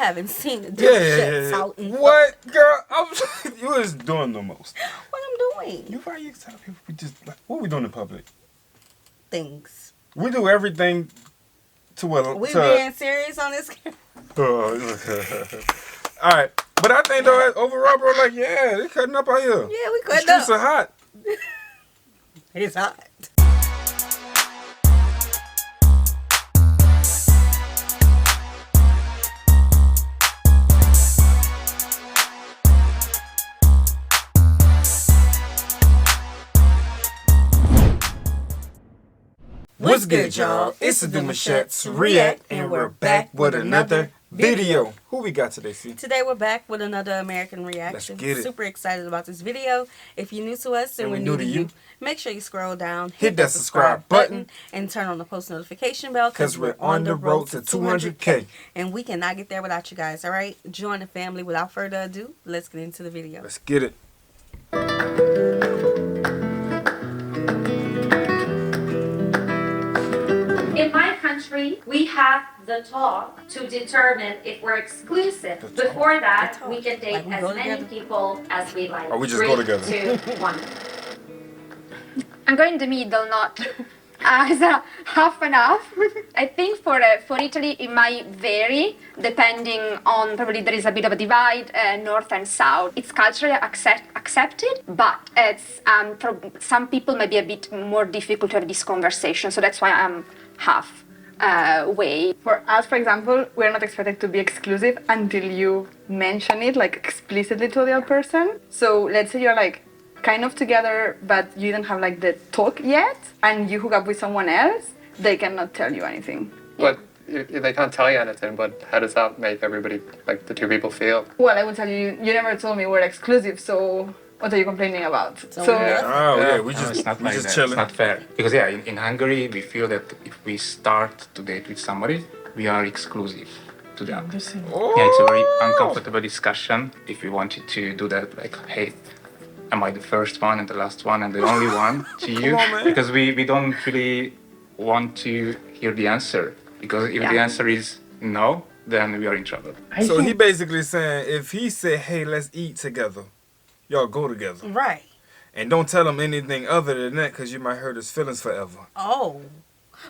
haven't seen the Demouchet out in What, girl? You was doing the most. What I'm doing? You right? You tell people we just like, what we doing in public? Things. We do everything to what? We being serious on this. All right, but I think though overall, bro, like they cutting up out here. Yeah, we cutting the up. streets are hot. It's hot. What's good, y'all? It's the Demouchets REACT, and we're back with another video. Who we got today, C? Today we're back with another American reaction. Let's get it. Super excited about this video. If you're new to us and we're new to you, make sure you scroll down, hit that subscribe button, and turn on the post notification bell because we're on the road to 200K. And we cannot get there without you guys, all right? Join the family. Without further ado, let's get into the video. Let's get it. In my country, we have the talk to determine if we're exclusive. Before that, we can date as many people as we like. Or we just go together. 3, 2, 1. I'm going the middle, not as a half and half. I think for Italy it might vary depending on, probably there is a bit of a divide, north and south. It's culturally accepted, but it's for some people might be a bit more difficult to have this conversation. So that's why I'm half way. For us, for example, we're not expected to be exclusive until you mention it like explicitly to the other person. So let's say you're like kind of together, but you don't have like the talk yet, and you hook up with someone else, they cannot tell you anything. But they can't tell you anything, but how does that make everybody, like the two people, feel? Well, I would tell you, you never told me we're exclusive, so what are you complaining about? We just it's not like that. chilling. It's not fair. Because in Hungary, we feel that if we start to date with somebody, we are exclusive to them. Oh. Yeah, it's a very uncomfortable discussion if we wanted to do that, like, hey, am I the first one and the last one and the only one to you? on, Because we don't really want to hear the answer. Because if the answer is no, then we are in trouble. So he basically saying if he said, hey, let's eat together, y'all go together. Right. And don't tell him anything other than that because you might hurt his feelings forever. Oh.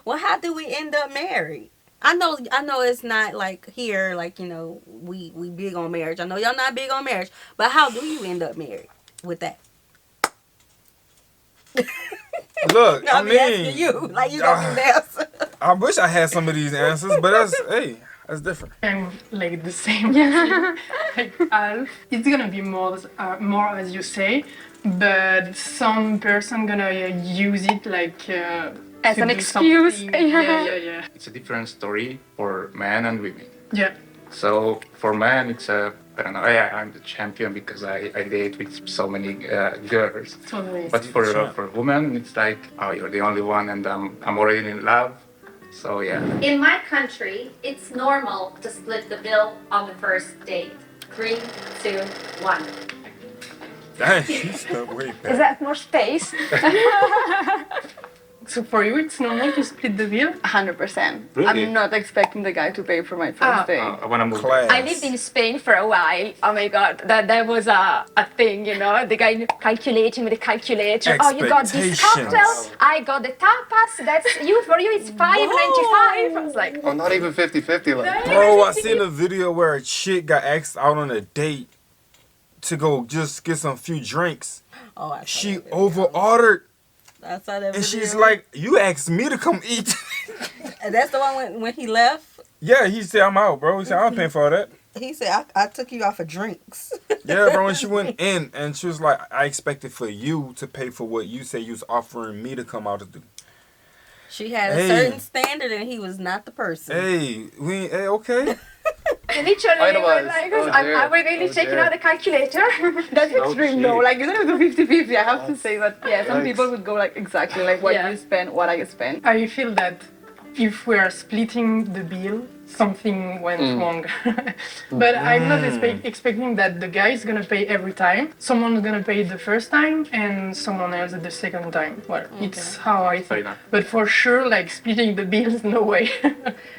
Well, how do we end up married? I know it's not like here, like, you know, we big on marriage. I know y'all not big on marriage, but how do you end up married with that? Look, No, I I'm asking mean, you. Like, you don't be answer. I wish I had some of these answers, but that's different. I'm like the same. Like half. It's gonna be more as you say, but some person gonna use it like As to an do excuse. something. Yeah. It's a different story for men and women. Yeah. So for men, it's I don't know, I'm the champion because I date with so many girls. Totally. But for women, it's like, oh, you're the only one and I'm already in love. So yeah. In my country, it's normal to split the bill on the first date. 3, 2, 1. Dang, she's stuck way back. Is that more space? So for you, it's normal to split the bill? 100%. Really? I'm not expecting the guy to pay for my first date. I want to move. Class. I lived in Spain for a while. Oh my god, that was a thing, you know. The guy calculating with the calculator. Oh, you got this cocktail. I got the tapas. That's you. For you, it's $5.95. I was like, Oh, not even 50-50, like. Bro, I seen a video where a chick got asked out on a date to go just get some few drinks. Oh, I saw She that video. over-ordered, I saw that and video. she's like, you asked me to come eat. And that's the one when he left. Yeah, he said, I'm out, bro. He said, I'm paying for all that. He said, I took you out for drinks. Yeah, bro, and she went in, and she was like, I expected for you to pay for what you said you was offering me to come out to do. She had a certain standard, and he was not the person. Hey, okay. literally, we were Itemized. like, Oh, I'm dear. really Oh, checking dear. out the calculator. That's Oh, extreme, no. shit. Like, you don't have to do 50-50, I have to say, but yeah, some Yikes. people would go like exactly like what Yeah. you spend, what I spend. I feel that if we are splitting the bill, something went wrong. But I'm not expecting that the guy is gonna pay every time. Someone's gonna pay the first time and someone else at the second time. Well, it's how I think. enough. But for sure, like splitting the bills, no way.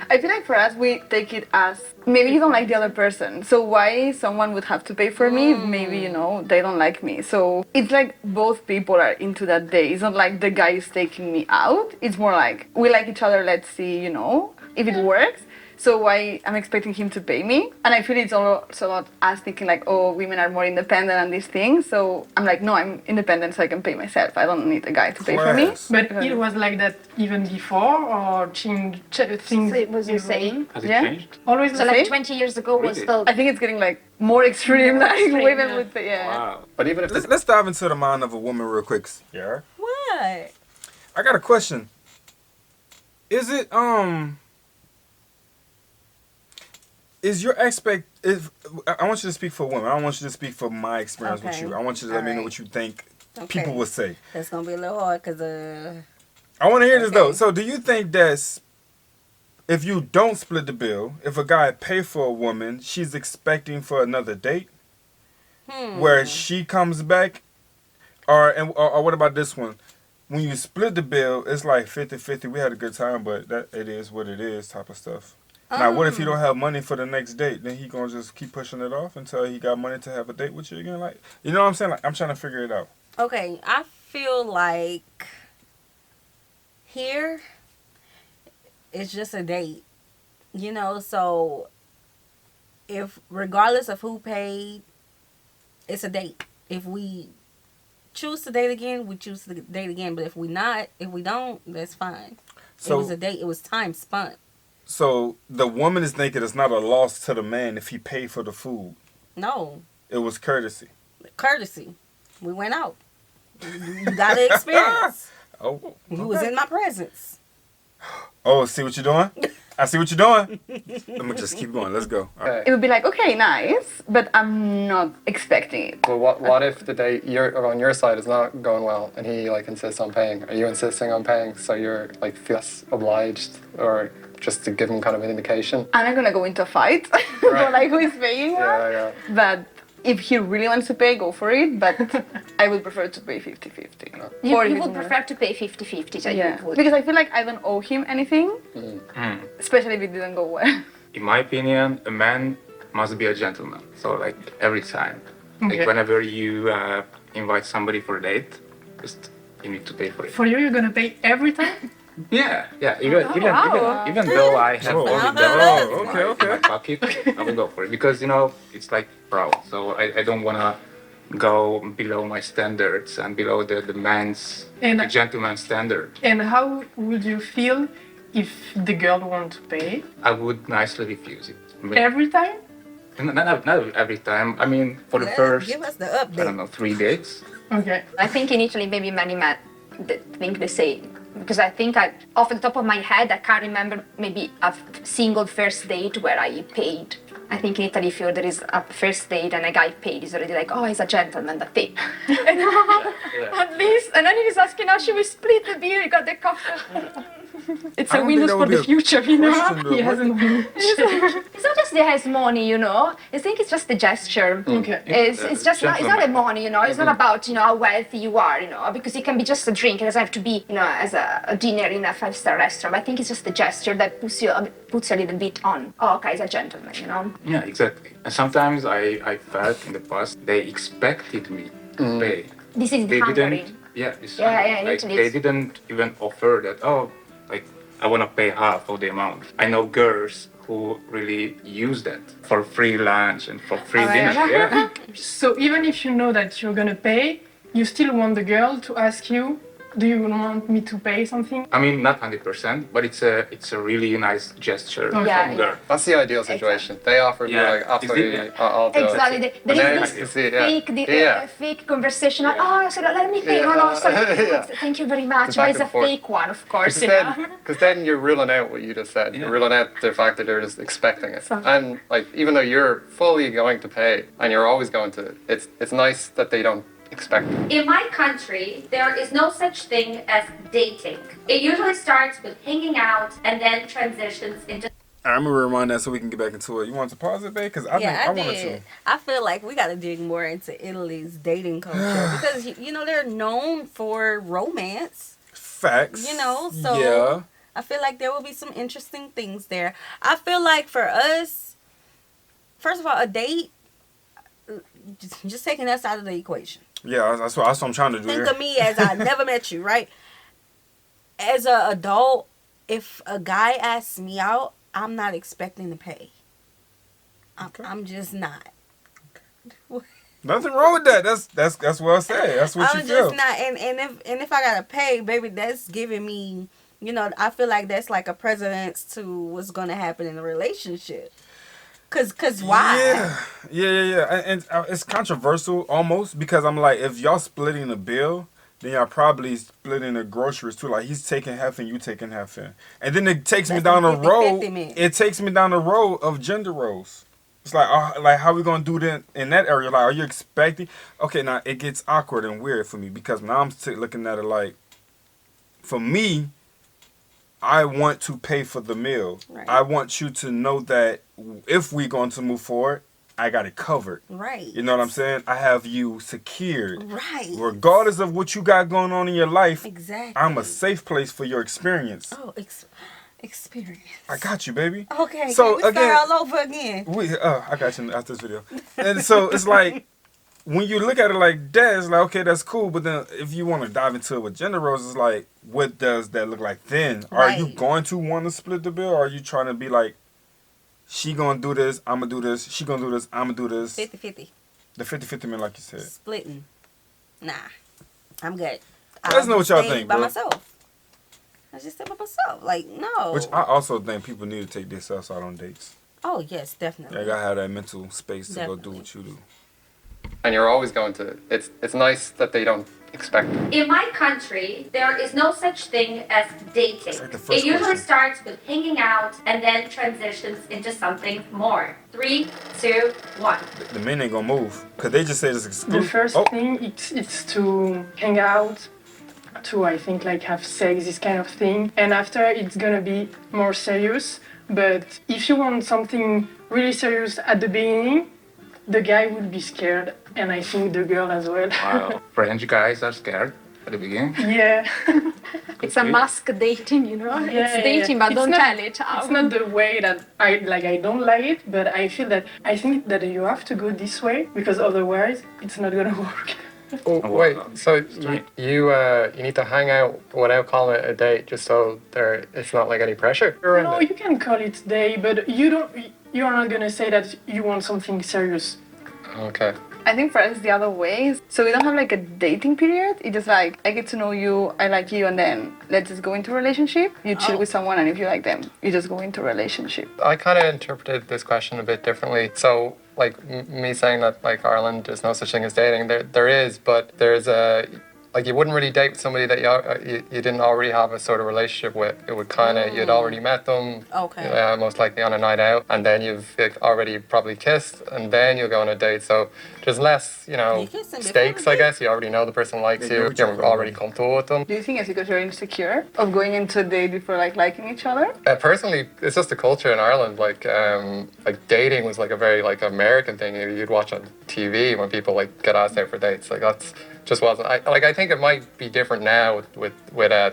I feel like for us, we take it as maybe you don't like the other person. So why someone would have to pay for me? Maybe, you know, they don't like me. So it's like both people are into that day. It's not like the guy is taking me out. It's more like we like each other. Let's see, you know, if it works. So why I'm expecting him to pay me? And I feel it's also not us thinking like, oh, women are more independent and these things. So I'm like, no, I'm independent so I can pay myself. I don't need a guy to pay for me. But it was like that even before, or things. So it was the same. Has it Yeah. changed? Always So the like same. 20 years ago was Really? still. I think it's getting like more extreme, like extreme, women yeah. would say, yeah. Wow. But even if Let's dive into the mind of a woman real quick. Yeah. What? I got a question. Is it is your I want you to speak for women. I don't want you to speak for my experience with Okay. you. I want you to let me know Alright. what you think Okay. people would say. That's gonna be a little hard because I want to hear this though. Okay. So do you think that if you don't split the bill, if a guy pay for a woman, she's expecting for another date where she comes back? Or what about this one? When you split the bill, it's like 50-50. We had a good time, but that it is what it is type of stuff. Now, what if you don't have money for the next date? Then he gonna just keep pushing it off until he got money to have a date with you again? Like, you know what I'm saying? Like, I'm trying to figure it out. okay, I feel like here it's just a date, you know. So if regardless of who paid, it's a date. If we choose to date again, we choose to date again. But if we don't, that's fine. So, it was a date. It was time spent. so the woman is thinking it's not a loss to the man if he paid for the food. No, It was courtesy. courtesy. We went out. You got to experience. Oh, You was in my presence. oh, see what you're doing? I see what you're doing. Let me just keep going. Let's go. All right. okay. It would be like, okay, nice, but I'm not expecting it. Well, what if the date on your side is not going well and he like insists on paying? Are you insisting on paying so you're like feel less obliged, or just to give him kind of an indication? I'm not gonna go into a fight for Right. like who is paying what. Yeah. But if he really wants to pay, go for it. But I would prefer to pay 50-50. You, Or if you it's would more. prefer to pay 50-50, so Yeah, you would. because I feel like I don't owe him anything, especially if it didn't go well. In my opinion, a man must be a gentleman. So like every time, Okay. like whenever you invite somebody for a date, just you need to pay for it. For you, you're gonna pay every time. Yeah. Even wow. even though I have Oh, only oh, that okay. in my pocket, I will go for it because it's like proud. So I don't wanna go below my standards and below the man's And- the gentleman's standard. And how would you feel if the girl won't pay I would nicely refuse it. I mean, every time? not every time. I mean, for the first Give us the I update. don't know 3 dates. Okay. I think in Italy maybe many men think the same. Because I think off the top of my head, I can't remember maybe a single first date where I paid. I think in Italy, if there is a first date and a guy paid, he's already like, oh, he's a gentleman, that's it. At least, and then he's asking how should we split the bill, you got the coffee. It's I a don't think Windows that for would be the a future, you know? question, though. He hasn't been. It's not just that he has money, you know. I think it's just a gesture. Okay. It's just not, it's not a money, you know. It's not about how wealthy you are, you know, because it can be just a drink. It doesn't have to be, as a dinner in a 5-star restaurant. I think it's just a gesture that puts you a little bit on. Oh, okay, he's a gentleman, you know. Yeah, exactly. And sometimes I felt in the past they expected me to pay. This is They Hungary. didn't. Yeah, it's Yeah, in like, Italy they it's- didn't even offer that. Oh, like I want to pay half of the amount. I know girls who really use that for free lunch and for free dinner. Yeah. So even if you know that you're gonna pay, you still want the girl to ask you, do you want me to pay something? I mean, not 100%, but it's a really nice gesture Yeah, from girl. That's the ideal situation. They offer you Yeah. like absolutely, Is it- I'll do Exactly. it. There And is then this you see, yeah. fake, fake conversation. Like, oh, so let me pay. No, no, sorry. Yeah. Thank you very much. It's But back it's a and forth. fake one, of course. Because then you're ruling out what you just said. You're Yeah. ruling out the fact that they're just expecting it. So- And like, even though you're fully going to pay and you're always going to, it's nice that they don't expect it. In my country, there is no such thing as dating. It usually starts with hanging out and then transitions into I'm gonna rewind that so we can get back into it. You want to pause it, babe? Because I think I wanted to. I feel like we got to dig more into Italy's dating culture because they're known for romance. Facts. So yeah. I feel like there will be some interesting things there. I feel like for us, first of all, a date, just taking us out of the equation. Yeah, that's what I'm trying to do. Think of me as I never met you, right? As an adult, if a guy asks me out, I'm not expecting to pay. I'm just not. Nothing wrong with that. That's what I say. That's what you feel. I'm just not. And if I gotta pay, baby, that's giving me. I feel like that's like a precedence to what's gonna happen in a relationship. Cause why? Yeah. And it's controversial almost because I'm like, if y'all splitting the bill, then y'all probably splitting the groceries too. Like he's taking half and you taking half in, and then it takes me down the road. It takes me down the road of gender roles. It's like, how we gonna do that in that area? Like, are you expecting? Okay, now it gets awkward and weird for me because now I'm looking at it like, for me, I want to pay for the meal. Right. I want you to know that if we're going to move forward, I got it covered. Right. You know what I'm saying? I have you secured. Right. Regardless of what you got going on in your life. Exactly. I'm a safe place for your experience. Oh, experience. I got you, baby. Okay. So we start all over again. I got you after this video. And so it's like, when you look at it like that, it's like, okay, that's cool. But then if you want to dive into it with gender roles, it's like, what does that look like then? Right. Are you going to want to split the bill? Or are you trying to be like, she going to do this, I'm going to do this. She going to do this, I'm going to do this. 50-50. The 50-50 man, like you said. Splitting. Nah. I'm good. Let us know what y'all think, by bro. myself. I just stay by myself. Like, no. Which I also think people need to take themselves out on dates. Oh, yes, definitely. You gotta have that mental space to go do what you do. And you're always going to, it's nice that they don't expect it. In my country, there is no such thing as dating. It usually starts with hanging out and then transitions into something more. 3, 2, 1. The men ain't gonna move because they just say it's exclusive. The first thing it's to hang out, to I think like have sex, this kind of thing, and after it's gonna be more serious. But if you want something really serious at the beginning, the guy will be scared, and I think the girl as well. Wow, French guys are scared at the beginning. Yeah. It's a mask dating, it's dating, but don't tell it. It's not the way that I don't like it, but I think that you have to go this way because otherwise it's not gonna work. Oh, wait, so you need to hang out without calling it a date just so it's not like any pressure? No, you can call it date, but you're not gonna say that you want something serious. Okay. I think for us the other way. So we don't have like a dating period. It's just like, I get to know you, I like you, and then let's just go into a relationship. You chill with someone, and if you like them, you just go into a relationship. I kind of interpreted this question a bit differently. So, like, me saying that, like, Ireland, there's no such thing as dating. There is, but there's a... Like, you wouldn't really date somebody that you didn't already have a sort of relationship with. It would kind of, you'd already met them, most likely on a night out, and then you've already probably kissed, and then you'll go on a date. So there's less, stakes, I guess. You already know the person likes you. You're already comfortable with them. Do you think it's because you're insecure of going into a date before, like, liking each other? Personally, it's just the culture in Ireland. Like dating was, like, a very, like, American thing you'd watch on TV when people, like, get asked out for dates. Like, that's... just wasn't. I think it might be different now with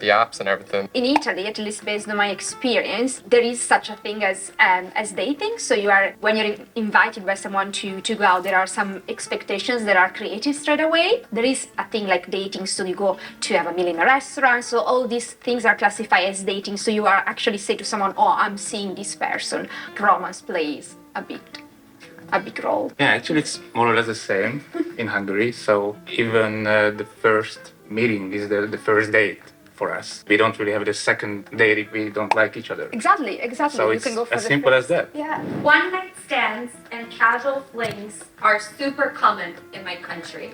the apps and everything. In Italy, at least based on my experience, there is such a thing as dating. So when you're invited by someone to go out, there are some expectations that are created straight away. There is a thing like dating, so you go to have a meal in a restaurant. So all these things are classified as dating. So you are actually say to someone, "Oh, I'm seeing this person." Romance plays a big role. Yeah, actually it's more or less the same in Hungary. So even the first meeting is the first date for us. We don't really have the second date if we don't like each other. Exactly. So you it's can go for as simple as that. Yeah. One-night stands and casual flings are super common in my country.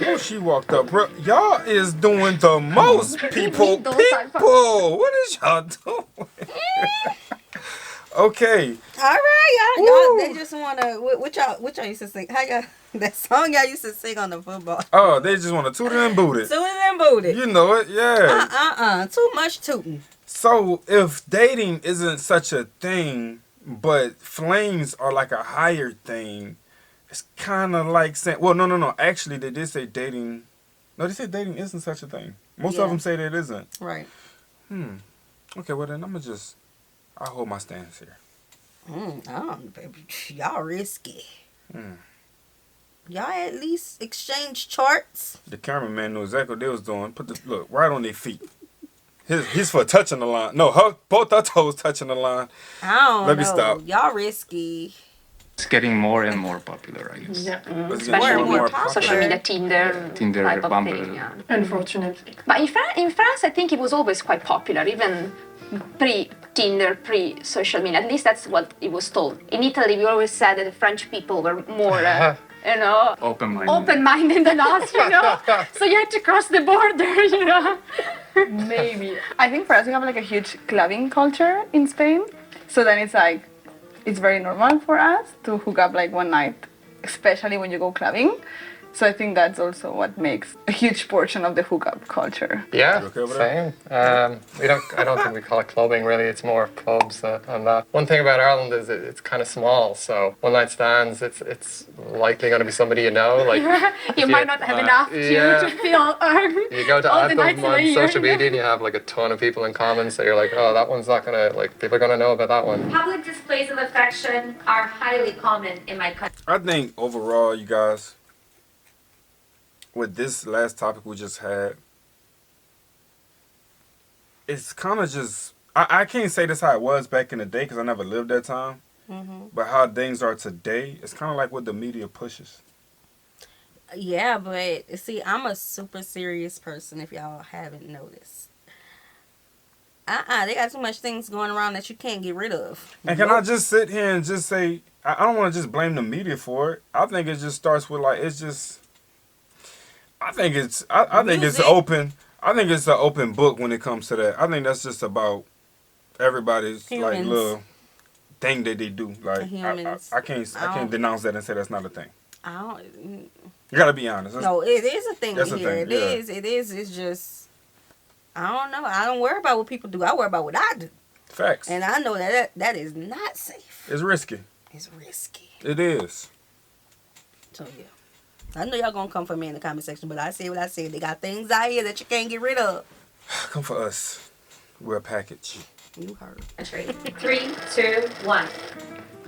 Oh, she walked up. Bro, y'all is doing the most, people. What is y'all doing? Okay. All right, y'all. They just wanna. What y'all used to sing? How y'all? That song y'all used to sing on the football. Oh, they just want to toot it and boot it. Toot it and boot it. You know it, yeah. Too much tooting. So if dating isn't such a thing, but flames are like a higher thing, it's kind of like saying, well, no. Actually, they did say dating. No, they said dating isn't such a thing. Most of them say that it isn't. Right. Okay, well then I'll hold my stance here. Baby, y'all risky. Y'all at least exchange charts. The cameraman knew exactly what they was doing. Look right on their feet. His foot touching the line. No, both her toes touching the line. I don't know. Let me stop. Y'all risky. It's getting more and more popular, I guess. Yeah. Especially more with social media, Tinder type of Bumble. thing. Yeah. Unfortunately. But in France, I think it was always quite popular, even pre-Tinder, pre-social media. At least that's what it was told. In Italy, we always said that the French people were more, open-minded than us, So you had to cross the border, Maybe. I think for us, we have like a huge clubbing culture in Spain. So then it's like, it's very normal for us to hook up like one night, especially when you go clubbing. So I think that's also what makes a huge portion of the hookup culture. Yeah, okay with same. I don't think we call it clubbing really. It's more pubs and that. One thing about Ireland is it's kind of small. So one night stands, it's likely going to be somebody you know. Like you might not have enough to feel. You go to all the nights on of the year. social media and you have like a ton of people in common. So you're like, oh, that one's not gonna people are gonna know about that one. Public displays of affection are highly common in my country. I think overall, you guys, with this last topic we just had, it's kind of just, I can't say this how it was back in the day because I never lived that time, but how things are today, it's kind of like what the media pushes. Yeah, but see, I'm a super serious person if y'all haven't noticed. They got too much things going around that you can't get rid of. And can I just sit here and just say, I don't want to just blame the media for it. I think it just starts with like, it's just, I think it's open. I think it's an open book when it comes to that. I think that's just about everybody's Humans. like little thing that they do. Like Humans. I can't denounce that and say that's not a thing. You gotta be honest. No, it is a thing That's here. a thing, It is. It is. It's just, I don't know. I don't worry about what people do. I worry about what I do. Facts. And I know that is not safe. It's risky. It's risky. It is. So yeah. I know y'all gonna come for me in the comment section, but I say what I say. They got things out here that you can't get rid of. Come for us. We're a package. You heard. 3, 2, 1.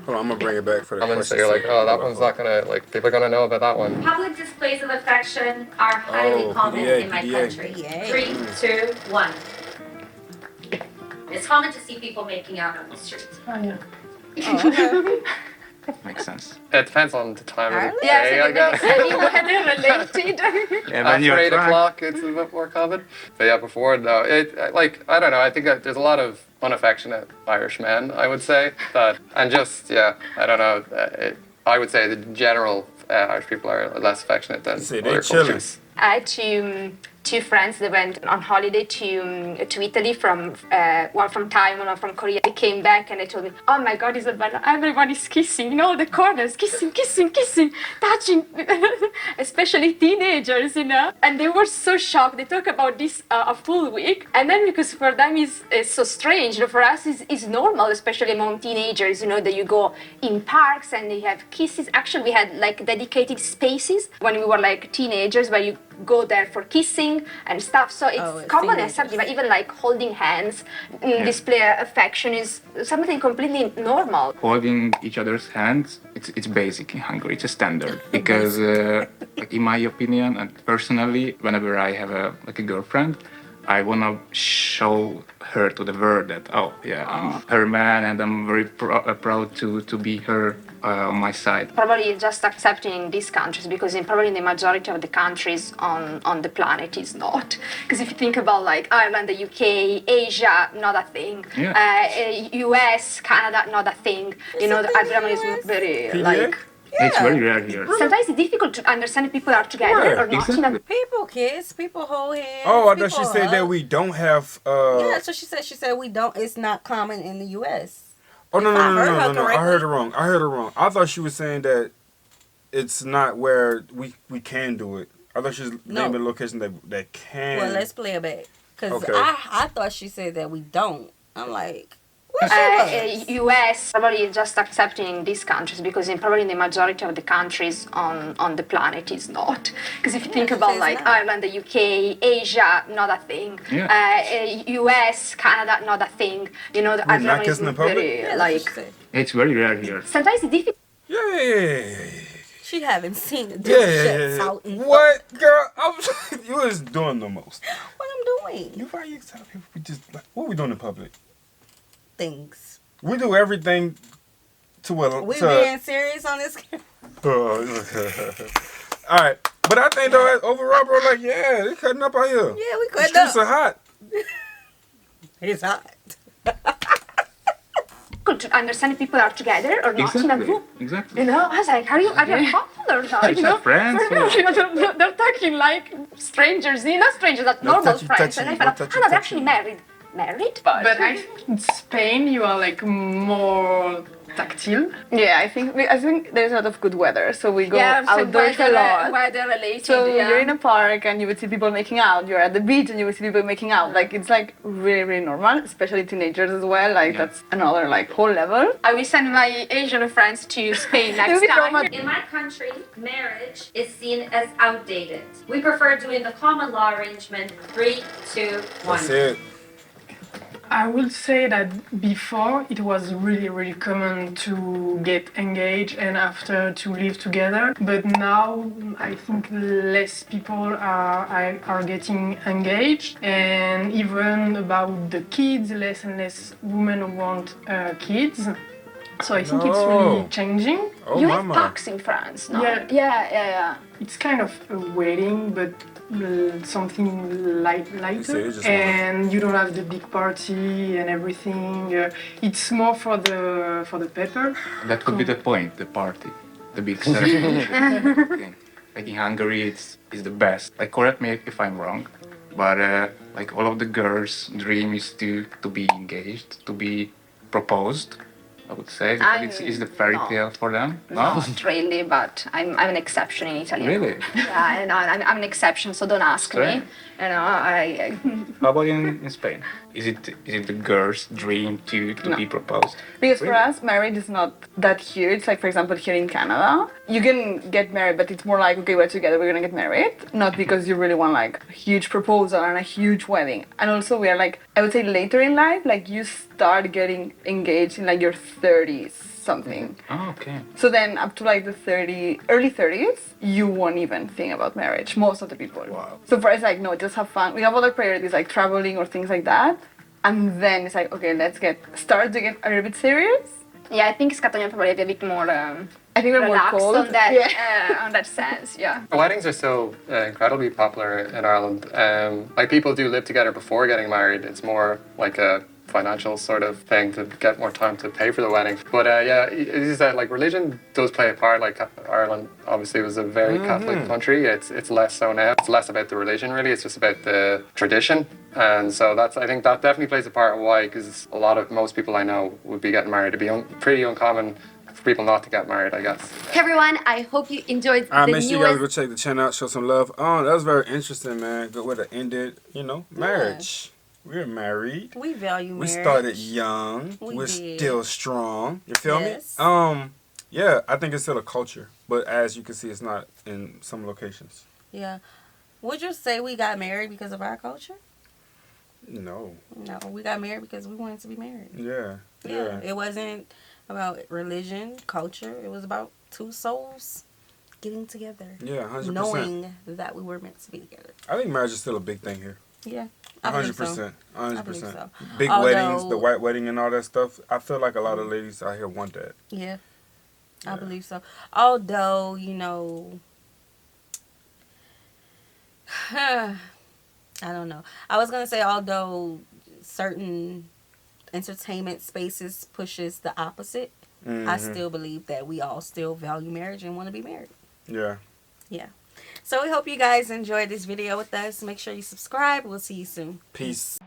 Hold on, I'm gonna bring it back for the question. So you're like, oh, that one's not gonna, people are gonna know about that one. Public displays of affection are highly common in my country. 3, 2, 1. It's common to see people making out on the street. Oh, yeah. Okay. Makes sense. It depends on the time of the Yes, day, I guess. related. After 8 o'clock, it's a bit more common. But yeah, before, no. I don't know, I think there's a lot of unaffectionate Irish men, I would say. I don't know. I would say the general Irish people are less affectionate than other cultures. I had two friends that went on holiday to Italy from Taiwan or from Korea. They came back and they told me, oh my God, Isabella, everybody's kissing in all the corners, kissing, touching, especially teenagers, And they were so shocked. They talk about this a full week. And then because for them it's so strange, for us it's normal, especially among teenagers, that you go in parks and they have kisses. Actually, we had like dedicated spaces when we were like teenagers where you go there for kissing and stuff, so it's common as something, but even like holding hands, display affection is something completely normal. Holding each other's hands, it's basic in Hungary, it's a standard. Because in my opinion, and personally, whenever I have a girlfriend, I wanna show her to the world that, I'm her man and I'm very proud to be her on my side. Probably just accepting in these countries, because probably in the majority of the countries on the planet is not. Because if you think about like Ireland, the UK, Asia, not a thing. Yeah. US, Canada, not a thing. The Ireland is very like. Yeah. It's very rare here. Sometimes it's difficult to understand if people are together or not. Exactly. People kiss, people hold hands. Oh, I thought she said that we don't have. Yeah, so she said we don't. It's not common in the U.S. Oh no! Correctly. I heard it wrong. I thought she was saying that it's not where we can do it. I thought she was naming a location that can. Well, let's play it back. Because Okay. I thought she said that we don't. I'm like, what she was? US probably just accepting in these countries because probably in the majority of the countries on the planet is not. Because if you think about it's like not. Ireland, the UK, Asia, not a thing. US, Canada, not a thing. You know, the We're not Germany is kissing in public? very Yeah, that's what she like. said. It's very rare here. Sometimes it's difficult. Yeah. She haven't seen the Yeah. out in What, girl? You was doing the most. What I'm doing? You why you tell people we just like what we doing in public? Things. We do everything to what We being serious on this. All right, but I think though overall, bro, like yeah, they cutting up out here. Yeah, we The cutting streets up. are hot. It's hot. To understand if people are together or not in a Exactly. group. Exactly. You know, I was like, are you a couple or not? Is You know, that friends? they're talking like strangers, not strangers, not No normal touchy, friends. touchy, And I no found out, touchy, oh no, they're touchy. actually married. But I think in Spain you are like more tactile. Yeah, I think there's a lot of good weather, so we go Yeah, outdoors a lot. weather related. So yeah. you're in a park and you would see people making out. You're at the beach and you would see people making out. Like it's like really, really normal, especially teenagers as well. Like that's another like whole level. I will send my Asian friends to Spain next Maybe time. Roma- In my country, marriage is seen as outdated. We prefer doing the common law arrangement 3, 2, 1. That's it. I would say that before it was really, really common to get engaged and after to live together. But now I think less people are getting engaged, and even about the kids, less and less women want kids. So I think it's really No. changing. Oh You have mama. Pax in France, no? Yeah. Yeah. It's kind of a wedding, but something lighter, See, it's just and you don't have the big party and everything. It's more for the pepper. That could be the point, the party, the big ceremony. Okay. Like in Hungary, it's the best. Like correct me if I'm wrong, but like all of the girls' dream is to be engaged, to be proposed. I would say it's the fairy tale for them. No? Not really, but I'm an exception in Italy. Really? Yeah, I know, I'm an exception, so don't ask Strange. me. You know, I How about in Spain? Is it the girl's dream to be proposed? Because for Really? us, marriage is not that huge. Like for example, here in Canada, you can get married, but it's more like okay, we're together, we're gonna get married. Not because you really want like a huge proposal and a huge wedding. And also we are like I would say later in life, like you start getting engaged in like your 30s something. Oh, okay. So then up to like the early 30s, you won't even think about marriage, most of the people. Wow. So for us, like, no, just have fun. We have other priorities like traveling or things like that. And then it's like, okay, let's start to get a little bit serious. yeah, I think Scatonian probably a bit more I think we're more relaxed cold. on that Yeah. on that sense. Yeah. Weddings are still incredibly popular in Ireland. Like people do live together before getting married. It's more like a financial sort of thing to get more time to pay for the wedding. But yeah, as you said, like religion does play a part. Like Ireland obviously was a very Catholic country. It's less so now. It's less about the religion really. It's just about the tradition. And so I think that definitely plays a part of why, because most people I know would be getting married. It'd be pretty uncommon for people not to get married, I guess. Hey everyone, I hope you enjoyed All right, the make sure you guys newest go check the channel out, show some love. Oh, that was very interesting, man. Good way to end it. Marriage. We're married. We value We marriage. started young. We We're did. still strong. You feel Yes. me? Yeah, I think it's still a culture, but as you can see, it's not in some locations. Yeah. Would you say we got married because of our culture? No. No, we got married because we wanted to be married. Yeah. Yeah. It wasn't about religion, culture. It was about two souls getting together. Yeah, 100%. Knowing that we were meant to be together. I think marriage is still a big thing here. Yeah. I believe 100%. so. 100%. I believe so. Big Although- weddings, the white wedding and all that stuff. I feel like a lot of ladies out here want that. Yeah. I believe so. Although, I don't know. I was going to say, although certain entertainment spaces pushes the opposite, I still believe that we all still value marriage and want to be married. Yeah. Yeah. So we hope you guys enjoyed this video with us. Make sure you subscribe. We'll see you soon. Peace.